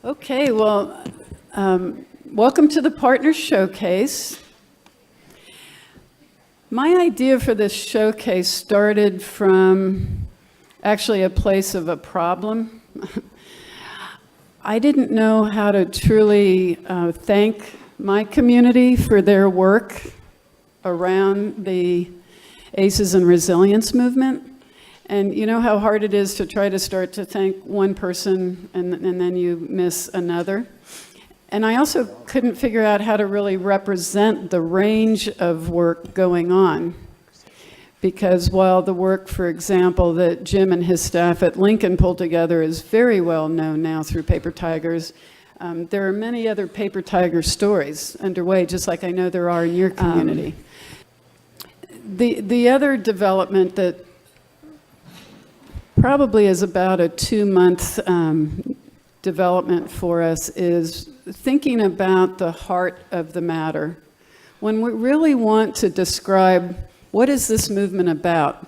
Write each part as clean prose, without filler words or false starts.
Okay, well, welcome to the Partners Showcase. My idea for this showcase started from actually a place of a problem. I didn't know how to truly thank my community for their work around the ACEs and Resilience movement. And you know how hard it is to try to start to thank one person and then you miss another? And I also couldn't figure out how to really represent the range of work going on. Because while the work, for example, that Jim and his staff at Lincoln pulled together is very well known now through Paper Tigers, there are many other Paper Tiger stories underway, just like I know there are in your community. The other development that probably is about a 2-month development for us is thinking about the heart of the matter. When we really want to describe what is this movement about,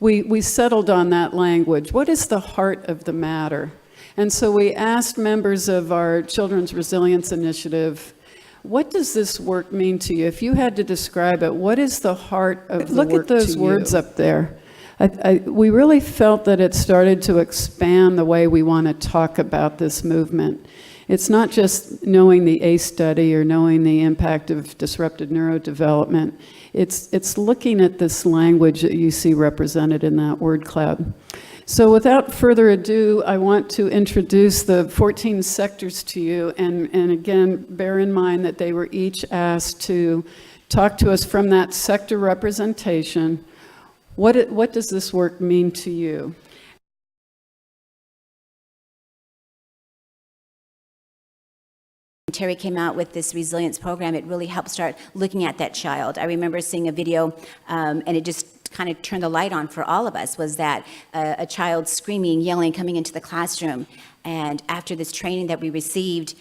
we settled on that language. What is the heart of the matter? And so we asked members of our Children's Resilience Initiative, what does this work mean to you? If you had to describe it, what is the heart of the work to you? Look at those words up there. We really felt that it started to expand the way we want to talk about this movement. It's not just knowing the ACE study or knowing the impact of disrupted neurodevelopment. It's looking at this language that you see represented in that word cloud. So without further ado, I want to introduce the 14 sectors to you. And again, bear in mind that they were each asked to talk to us from that sector representation. What does this work mean to you? Terry came out with this resilience program. It really helped start looking at that child. I remember seeing a video, and it just kind of turned the light on for all of us, was that a child screaming, yelling, coming into the classroom. And after this training that we received,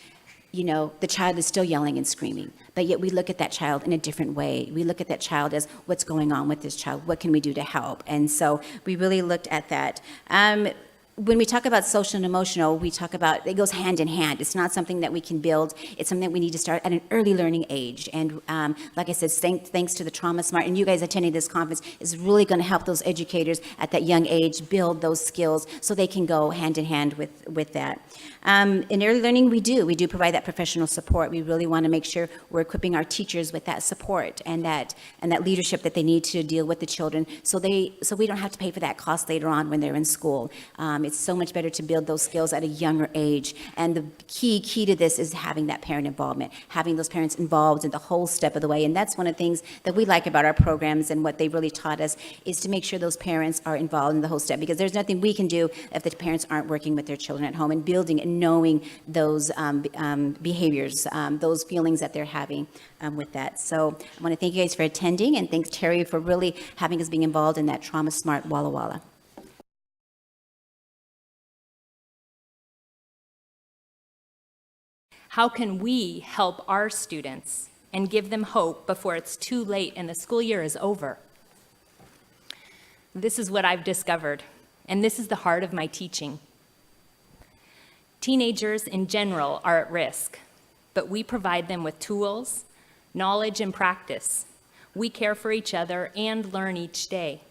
you know, the child is still yelling and screaming, but yet we look at that child in a different way. We look at that child as what's going on with this child? What can we do to help? And so we really looked at that. When we talk about social and emotional, we talk about, it goes hand in hand. It's not something that we can build. It's something that we need to start at an early learning age. And like I said, thanks to the Trauma Smart, and you guys attending this conference is really going to help those educators at that young age build those skills so they can go hand in hand with that. In early learning, we do provide that professional support. We really want to make sure we're equipping our teachers with that support and that leadership that they need to deal with the children, so we don't have to pay for that cost later on when they're in school. It's so much better to build those skills at a younger age. And the key to this is having that parent involvement, having those parents involved in the whole step of the way. And that's one of the things that we like about our programs, and what they really taught us is to make sure those parents are involved in the whole step, because there's nothing we can do if the parents aren't working with their children at home and building and knowing those behaviors, those feelings that they're having with that. So I want to thank you guys for attending, and thanks Terry for really having us being involved in that Trauma Smart Walla Walla. How can we help our students and give them hope before it's too late and the school year is over? This is what I've discovered, and this is the heart of my teaching. Teenagers in general are at risk, but we provide them with tools, knowledge, and practice. We care for each other and learn each day.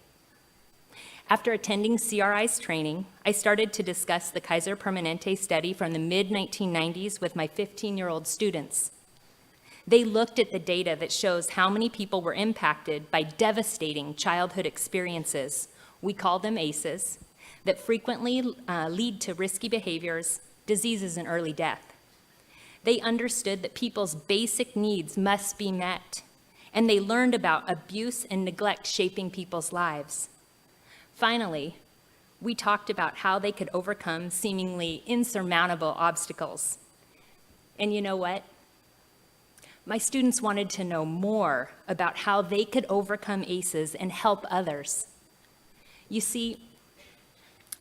After attending CRI's training, I started to discuss the Kaiser Permanente study from the mid-1990s with my 15-year-old students. They looked at the data that shows how many people were impacted by devastating childhood experiences, we call them ACEs, that frequently lead to risky behaviors, diseases, and early death. They understood that people's basic needs must be met, and they learned about abuse and neglect shaping people's lives. Finally, we talked about how they could overcome seemingly insurmountable obstacles. And you know what? My students wanted to know more about how they could overcome ACEs and help others. You see,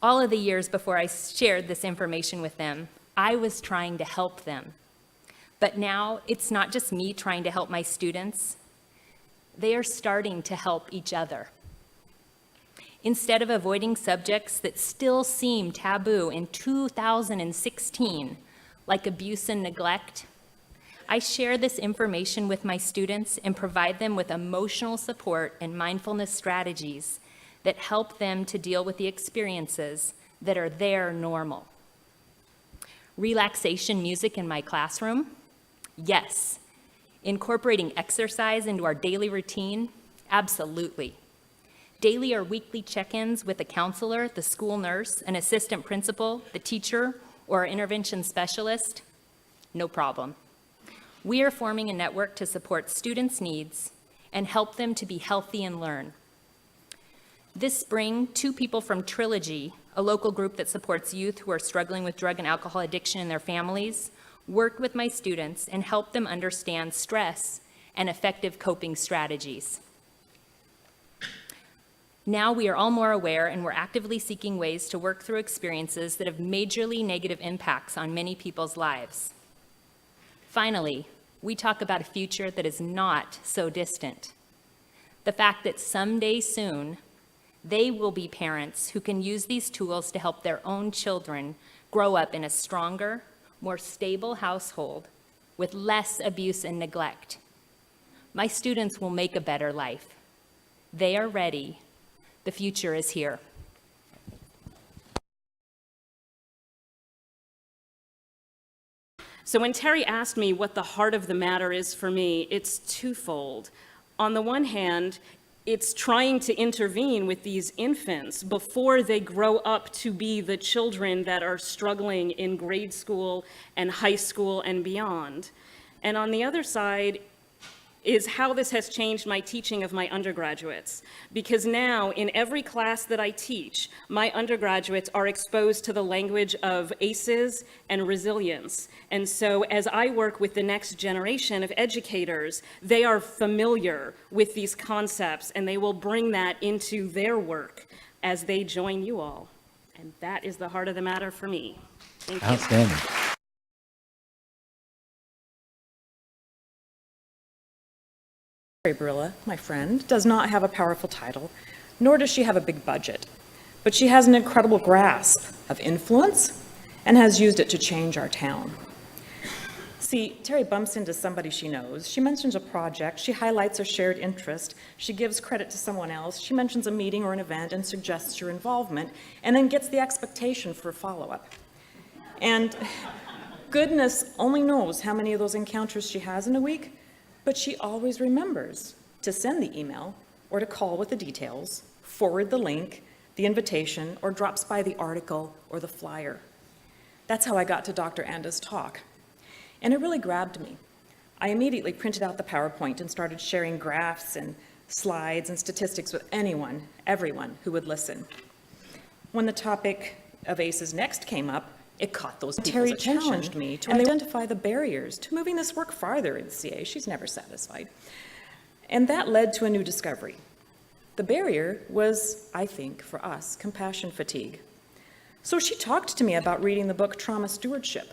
all of the years before I shared this information with them, I was trying to help them. But now it's not just me trying to help my students. They are starting to help each other. Instead of avoiding subjects that still seem taboo in 2016, like abuse and neglect. I share this information with my students and provide them with emotional support and mindfulness strategies that help them to deal with the experiences that are their normal. Relaxation music in my classroom? Yes. Incorporating exercise into our daily routine? Absolutely. Daily or weekly check-ins with a counselor, the school nurse, an assistant principal, the teacher, or our intervention specialist? No problem. We are forming a network to support students' needs and help them to be healthy and learn. This spring, 2 people from Trilogy, a local group that supports youth who are struggling with drug and alcohol addiction in their families, worked with my students and helped them understand stress and effective coping strategies. Now we are all more aware and we're actively seeking ways to work through experiences that have majorly negative impacts on many people's lives. Finally, we talk about a future that is not so distant. The fact that someday soon, they will be parents who can use these tools to help their own children grow up in a stronger, more stable household with less abuse and neglect. My students will make a better life. They are ready. The future is here. So when Terry asked me what the heart of the matter is for me, it's twofold. On the one hand, it's trying to intervene with these infants before they grow up to be the children that are struggling in grade school and high school and beyond. And on the other side is how this has changed my teaching of my undergraduates. Because now, in every class that I teach, my undergraduates are exposed to the language of ACEs and resilience. And so as I work with the next generation of educators, they are familiar with these concepts, and they will bring that into their work as they join you all. And that is the heart of the matter for me. Thank you. Outstanding. Barilla, my friend, does not have a powerful title, nor does she have a big budget, but she has an incredible grasp of influence and has used it to change our town. See, Terry bumps into somebody she knows, she mentions a project, she highlights a shared interest, she gives credit to someone else, she mentions a meeting or an event and suggests your involvement, and then gets the expectation for follow-up. And goodness only knows how many of those encounters she has in a week, but she always remembers to send the email or to call with the details, forward the link, the invitation, or drops by the article or the flyer. That's how I got to Dr. Anda's talk. And it really grabbed me. I immediately printed out the PowerPoint and started sharing graphs and slides and statistics with anyone, everyone who would listen. When the topic of ACEs next came up, it caught those people's attention. Terry challenged me to identify the barriers to moving this work farther in CA. She's never satisfied. And that led to a new discovery. The barrier was, I think, for us, compassion fatigue. So she talked to me about reading the book Trauma Stewardship.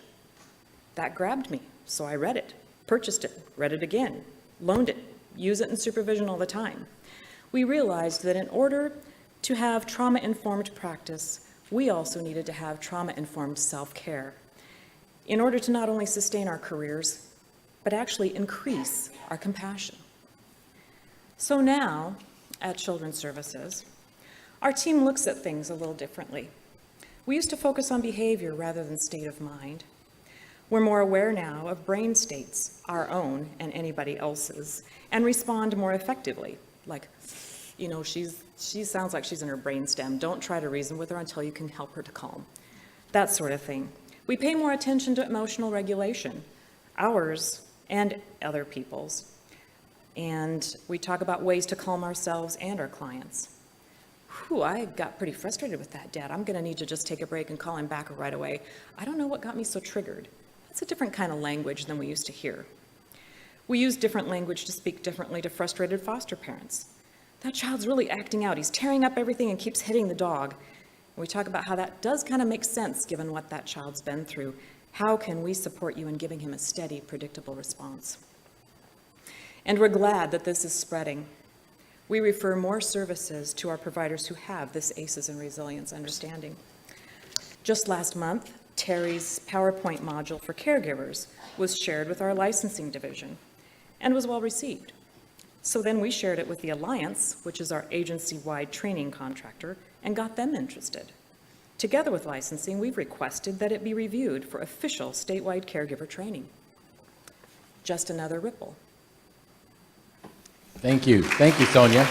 That grabbed me, so I read it, purchased it, read it again, loaned it, use it in supervision all the time. We realized that in order to have trauma-informed practice, we also needed to have trauma-informed self-care in order to not only sustain our careers, but actually increase our compassion. So now, at Children's Services, our team looks at things a little differently. We used to focus on behavior rather than state of mind. We're more aware now of brain states, our own and anybody else's, and respond more effectively, like, you know, she sounds like she's in her brainstem. Don't try to reason with her until you can help her to calm. That sort of thing. We pay more attention to emotional regulation, ours and other people's. And we talk about ways to calm ourselves and our clients. Whew, I got pretty frustrated with that, Dad. I'm gonna need to just take a break and call him back right away. I don't know what got me so triggered. That's a different kind of language than we used to hear. We use different language to speak differently to frustrated foster parents. That child's really acting out. He's tearing up everything and keeps hitting the dog. And we talk about how that does kind of make sense given what that child's been through. How can we support you in giving him a steady, predictable response? And we're glad that this is spreading. We refer more services to our providers who have this ACEs and resilience understanding. Just last month, Terry's PowerPoint module for caregivers was shared with our licensing division and was well received. So then we shared it with the Alliance, which is our agency-wide training contractor, and got them interested. Together with licensing, we've requested that it be reviewed for official statewide caregiver training. Just another ripple. Thank you. Thank you, Sonia.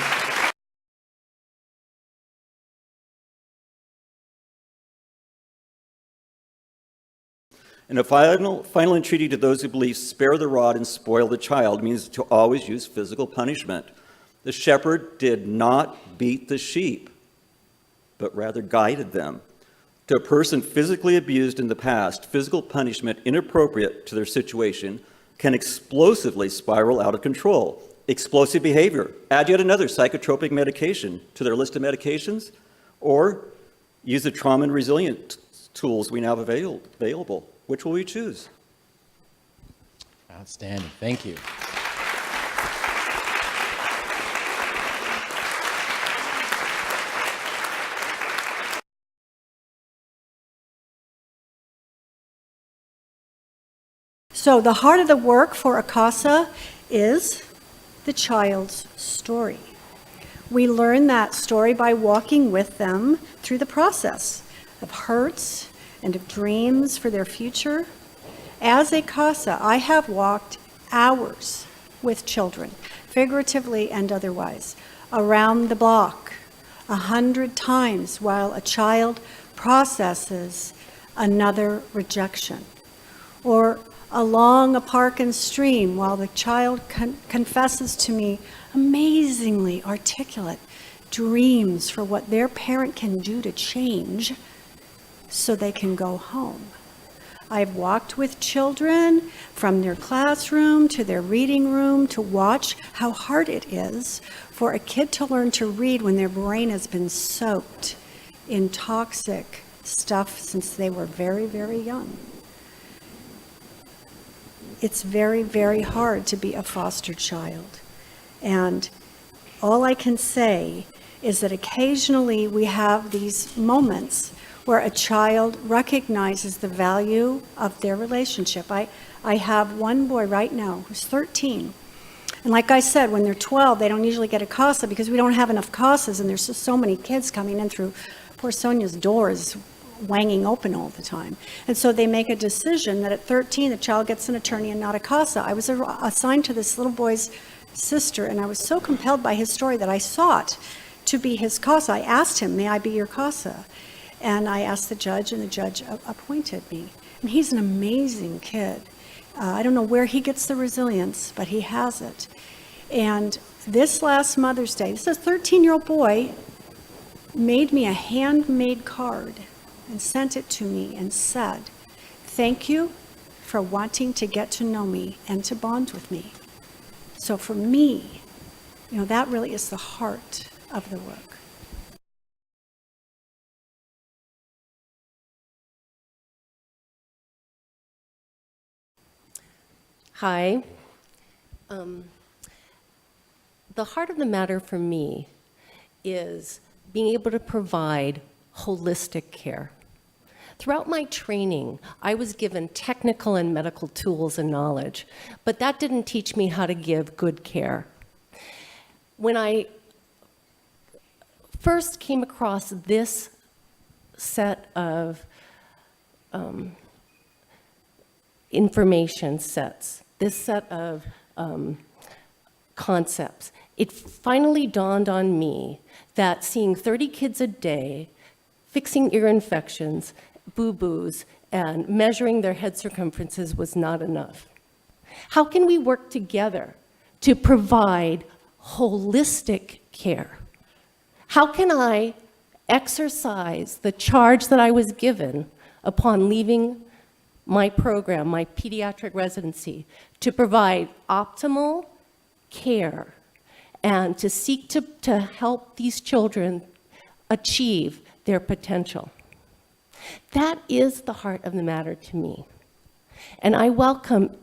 And a final entreaty to those who believe spare the rod and spoil the child means to always use physical punishment. The shepherd did not beat the sheep, but rather guided them. To a person physically abused in the past, physical punishment inappropriate to their situation can explosively spiral out of control. Explosive behavior. Add yet another psychotropic medication to their list of medications, or use the trauma and resilient tools we now have available. Which will we choose? Outstanding. Thank you. So the heart of the work for ACASA is the child's story. We learn that story by walking with them through the process of hurts and of dreams for their future. As a CASA, I have walked hours with children, figuratively and otherwise, around the block 100 times while a child processes another rejection, or along a park and stream while the child confesses to me amazingly articulate dreams for what their parent can do to change so they can go home. I've walked with children from their classroom to their reading room to watch how hard it is for a kid to learn to read when their brain has been soaked in toxic stuff since they were very, very young. It's very, very hard to be a foster child. And all I can say is that occasionally we have these moments where a child recognizes the value of their relationship. I have one boy right now who's 13. And like I said, when they're 12, they don't usually get a CASA because we don't have enough CASAs, and there's just so many kids coming in through poor Sonia's doors wanging open all the time. And so they make a decision that at 13, the child gets an attorney and not a CASA. I was assigned to this little boy's sister, and I was so compelled by his story that I sought to be his CASA. I asked him, may I be your CASA? And I asked the judge, and the judge appointed me. And he's an amazing kid. I don't know where he gets the resilience, but he has it. And this last Mother's Day, this 13-year-old boy made me a handmade card and sent it to me and said, thank you for wanting to get to know me and to bond with me. So for me, that really is the heart of the work. Hi. The heart of the matter for me is being able to provide holistic care. Throughout my training, I was given technical and medical tools and knowledge, but that didn't teach me how to give good care. When I first came across this set of information sets, this set of concepts, it finally dawned on me that seeing 30 kids a day, fixing ear infections, boo-boos, and measuring their head circumferences was not enough. How can we work together to provide holistic care? How can I exercise the charge that I was given upon leaving my program, my pediatric residency, to provide optimal care and to seek to help these children achieve their potential? That is the heart of the matter to me. And I welcome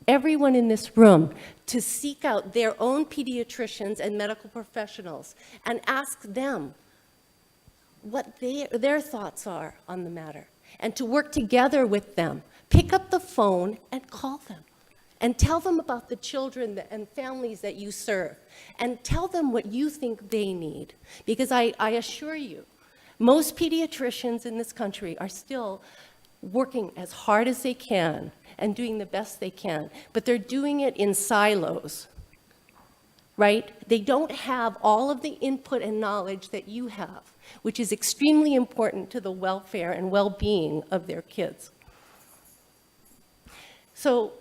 everyone in this room to seek out their own pediatricians and medical professionals and ask them what their thoughts are on the matter. and to work together with them. Pick up the phone and call them. And tell them about the children and families that you serve. And tell them what you think they need. Because I assure you, most pediatricians in this country are still working as hard as they can and doing the best they can. But they're doing it in silos, right? They don't have all of the input and knowledge that you have, which is extremely important to the welfare and well-being of their kids. So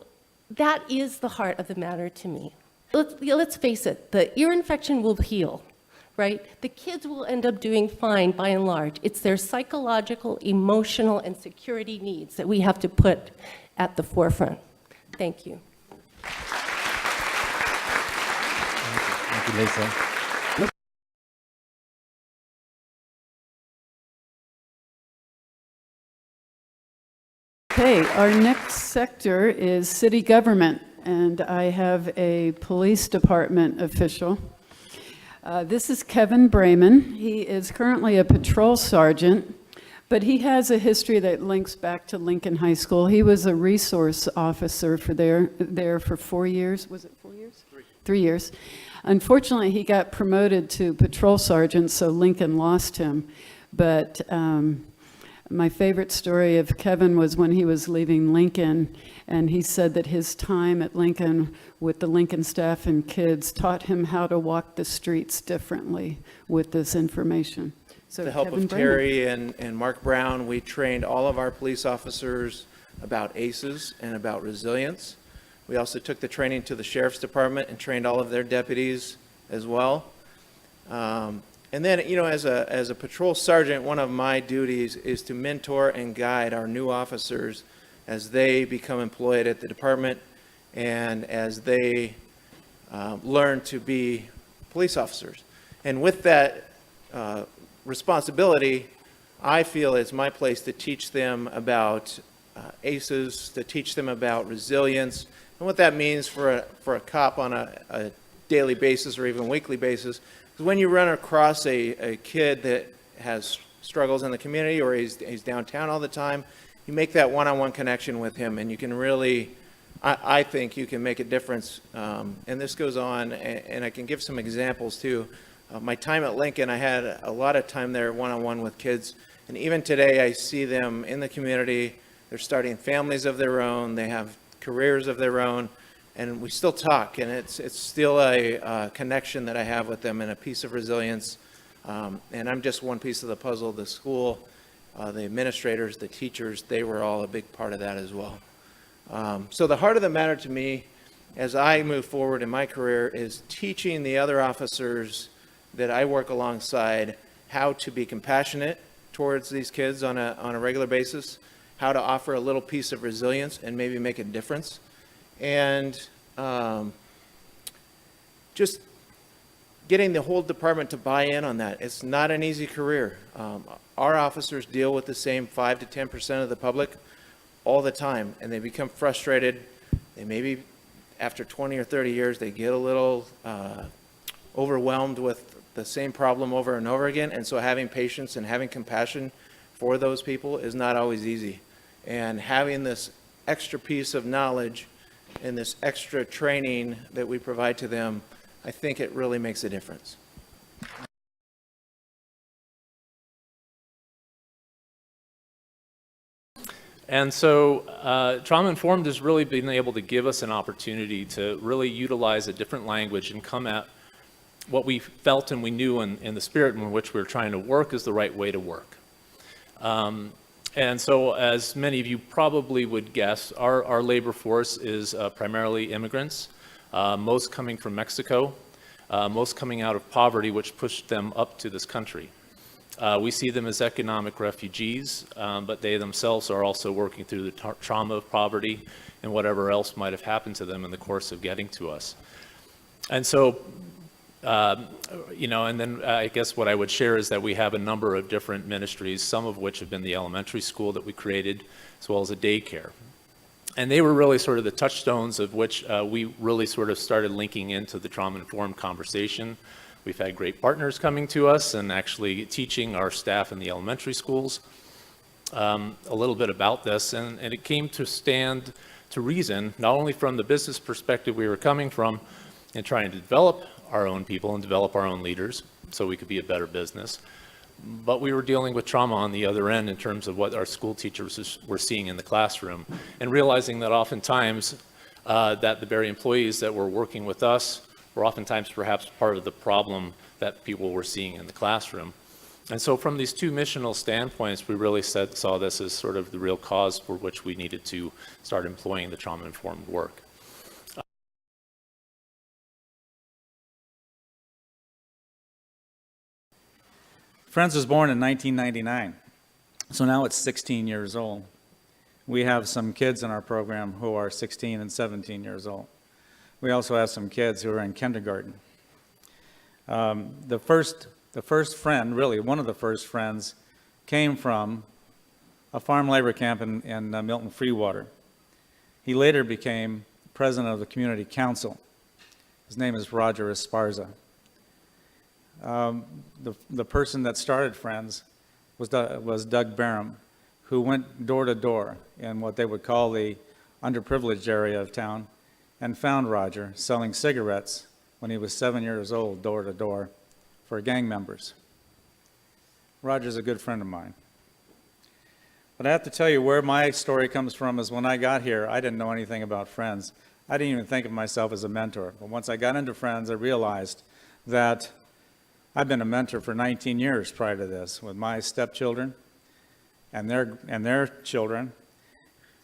that is the heart of the matter to me. Let's face it, the ear infection will heal, right? The kids will end up doing fine by and large. It's their psychological, emotional, and security needs that we have to put at the forefront. Thank you. Thank you, Lisa. Okay, our next sector is city government, and I have a police department official. This is Kevin Braman. He is currently a patrol sergeant, but he has a history that links back to Lincoln High School. He was a resource officer for there for 4 years. Was it 4 years? 3 years. Unfortunately, he got promoted to patrol sergeant, so Lincoln lost him. But my favorite story of Kevin was when he was leaving Lincoln, and he said that his time at Lincoln with the Lincoln staff and kids taught him how to walk the streets differently with this information. So With the help Kevin of Braman. Terry and Mark Brown, we trained all of our police officers about ACEs and about resilience. We also took the training to the sheriff's department and trained all of their deputies as well. And then, you know, as a patrol sergeant, one of my duties is to mentor and guide our new officers as they become employed at the department and as they learn to be police officers. And with that responsibility, I feel it's my place to teach them about ACEs, to teach them about resilience, and what that means for a cop on a daily basis or even weekly basis. Because when you run across a kid that has struggles in the community or he's downtown all the time, you make that one-on-one connection with him, and you can really, I think you can make a difference. And this goes on, and I can give some examples too. My time at Lincoln, I had a lot of time there one-on-one with kids, and even today I see them in the community. They're starting families of their own, they have careers of their own, and we still talk, and it's still a connection that I have with them and a piece of resilience. And I'm just one piece of the puzzle. The school, the administrators, the teachers, they were all a big part of that as well. So the heart of the matter to me, as I move forward in my career, is teaching the other officers that I work alongside how to be compassionate towards these kids on a regular basis, how to offer a little piece of resilience and maybe make a difference. And just getting the whole department to buy in on that. It's not an easy career. Our officers deal with the same 5 to 10% of the public all the time, and they become frustrated. They maybe, after 20 or 30 years, they get a little overwhelmed with the same problem over and over again, and so having patience and having compassion for those people is not always easy. And having this extra piece of knowledge and this extra training that we provide to them, I think it really makes a difference. And so trauma-informed has really been able to give us an opportunity to really utilize a different language and come at what we felt and we knew in the spirit in which we were trying to work is the right way to work. And so, as many of you probably would guess, our labor force is primarily immigrants, most coming from Mexico, most coming out of poverty, which pushed them up to this country. We see them as economic refugees, but they themselves are also working through the trauma of poverty and whatever else might have happened to them in the course of getting to us. And so, you know, and then I guess what I would share is that we have a number of different ministries, some of which have been the elementary school that we created, as well as a daycare. And they were really sort of the touchstones of which we really sort of started linking into the trauma-informed conversation. We've had great partners coming to us and actually teaching our staff in the elementary schools. a little bit about this, and it came to stand to reason, not only from the business perspective we were coming from and trying to develop our own people and develop our own leaders so we could be a better business, but we were dealing with trauma on the other end in terms of what our school teachers were seeing in the classroom, and realizing that oftentimes that the very employees that were working with us were oftentimes perhaps part of the problem that people were seeing in the classroom. And so from these two missional standpoints, we really saw this as sort of the real cause for which we needed to start employing the trauma-informed work. Friends was born in 1999, so now it's 16 years old. We have some kids in our program who are 16 and 17 years old. We also have some kids who are in kindergarten. The first friend, really one of the first friends, came from a farm labor camp in Milton Freewater. He later became president of the community council. His name is Roger Esparza. The person that started Friends was Doug Barron, who went door to door in what they would call the underprivileged area of town and found Roger selling cigarettes when he was 7 years old, door to door, for gang members. Roger's a good friend of mine. But I have to tell you where my story comes from is when I got here, I didn't know anything about Friends. I didn't even think of myself as a mentor. But once I got into Friends, I realized that I've been a mentor for 19 years prior to this with my stepchildren and their children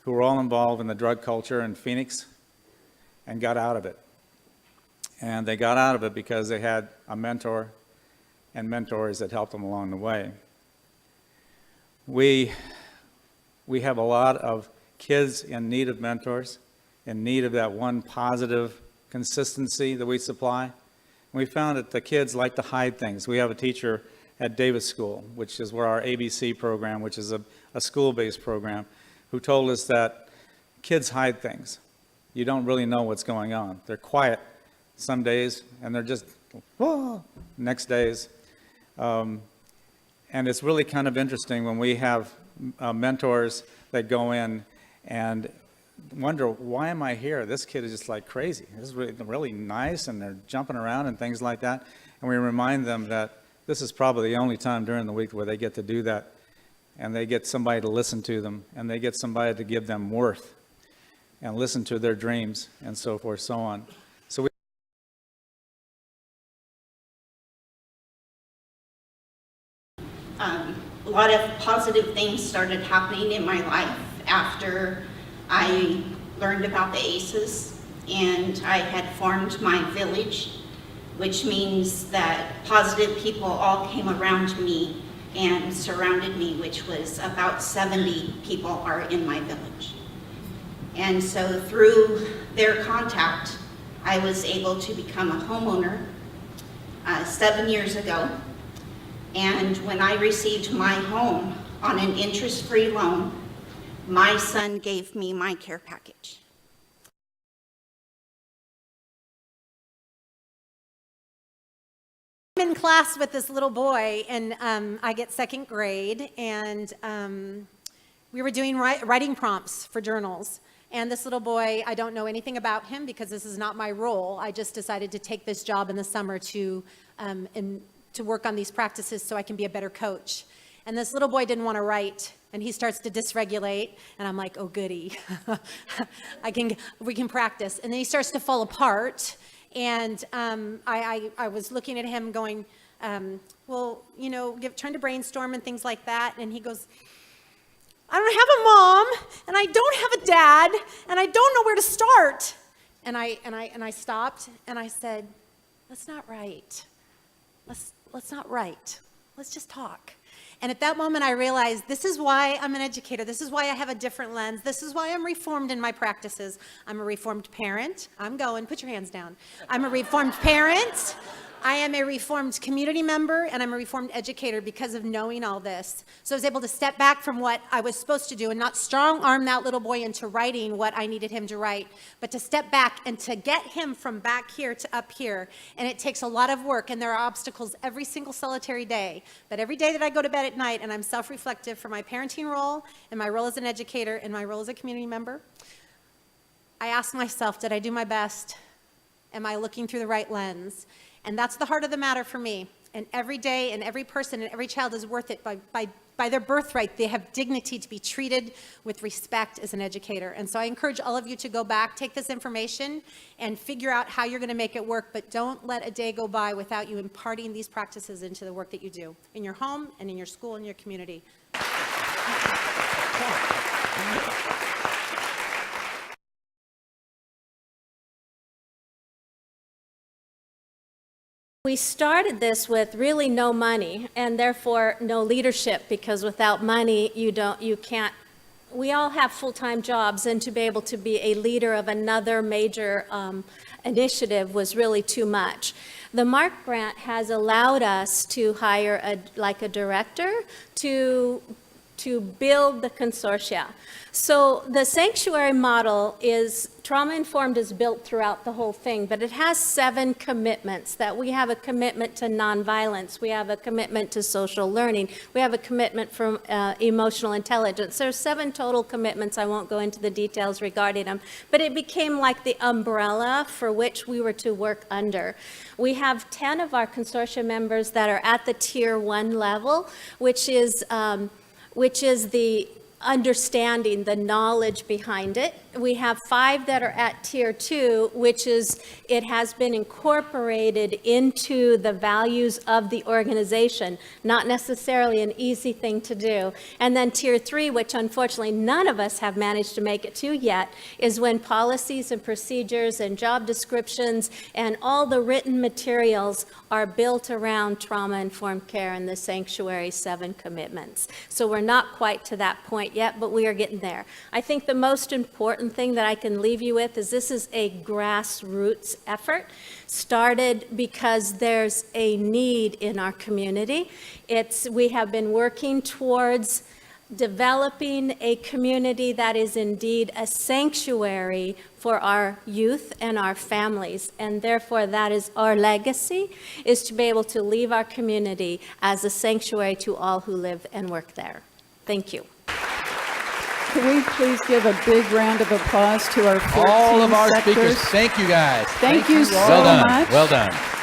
who were all involved in the drug culture in Phoenix and got out of it. And they got out of it because they had a mentor and mentors that helped them along the way. We have a lot of kids in need of mentors, in need of that one positive consistency that we supply. And we found that the kids like to hide things. We have a teacher at Davis School, which is where our ABC program, which is a school-based program, who told us that kids hide things. You don't really know what's going on. They're quiet some days, and they're just, whoa, next days. And it's really kind of interesting when we have mentors that go in and wonder, why am I here? This kid is just like crazy. This is really nice, and they're jumping around and things like that. And we remind them that this is probably the only time during the week where they get to do that, and they get somebody to listen to them, and they get somebody to give them worth and listen to their dreams and so forth, so on. So a lot of positive things started happening in my life after I learned about the ACEs, and I had formed my village, which means that positive people all came around me and surrounded me, which was about 70 people are in my village. And so through their contact, I was able to become a homeowner 7 years ago. And when I received my home on an interest-free loan, my son gave me my care package. I'm in class with this little boy, and I get second grade, and we were doing writing prompts for journals. And this little boy, I don't know anything about him because this is not my role. I just decided to take this job in the summer to work on these practices so I can be a better coach. And this little boy didn't want to write, and he starts to dysregulate, and I'm like, oh goody, we can practice. And then he starts to fall apart, and I was looking at him going, well, you know, trying to brainstorm and things like that, and he goes, I don't have a mom, and I don't have a dad, and I don't know where to start. And I stopped, and I said, that's not right. Let's not write. Let's just talk. And at that moment, I realized this is why I'm an educator. This is why I have a different lens. This is why I'm reformed in my practices. I'm a reformed parent. I'm going. Put your hands down. I'm a reformed parent. I am a reformed community member, and I'm a reformed educator because of knowing all this. So I was able to step back from what I was supposed to do and not strong-arm that little boy into writing what I needed him to write, but to step back and to get him from back here to up here. And it takes a lot of work, and there are obstacles every single solitary day. But every day that I go to bed at night, and I'm self-reflective for my parenting role and my role as an educator and my role as a community member, I ask myself, did I do my best? Am I looking through the right lens? And that's the heart of the matter for me. And every day and every person and every child is worth it by their birthright. They have dignity to be treated with respect as an educator. And so I encourage all of you to go back, take this information, and figure out how you're going to make it work. But don't let a day go by without you imparting these practices into the work that you do in your home and in your school and your community. We started this with really no money and therefore no leadership, because without money, you can't, we all have full-time jobs, and to be able to be a leader of another major initiative was really too much. The MARC grant has allowed us to hire a director to build the consortia. So the sanctuary model is, trauma-informed is built throughout the whole thing, but it has 7 commitments. That we have a commitment to nonviolence, we have a commitment to social learning, we have a commitment for emotional intelligence. There's 7 total commitments. I won't go into the details regarding them, but it became like the umbrella for which we were to work under. We have 10 of our consortia members that are at the Tier 1 level, which is the understanding, the knowledge behind it. We have 5 that are at Tier 2, which is, it has been incorporated into the values of the organization, not necessarily an easy thing to do. And then Tier 3, which unfortunately none of us have managed to make it to yet, is when policies and procedures and job descriptions and all the written materials are built around trauma-informed care and the Sanctuary 7 commitments. So we're not quite to that point yet, but we are getting there. I think the most important thing that I can leave you with is this is a grassroots effort, started because there's a need in our community. We have been working towards developing a community that is indeed a sanctuary for our youth and our families, and therefore that is our legacy, is to be able to leave our community as a sanctuary to all who live and work there. Thank you. Can we please give a big round of applause to our 14 all of our sectors? speakers. Thank you, guys. Thank you so well done. much. Well done.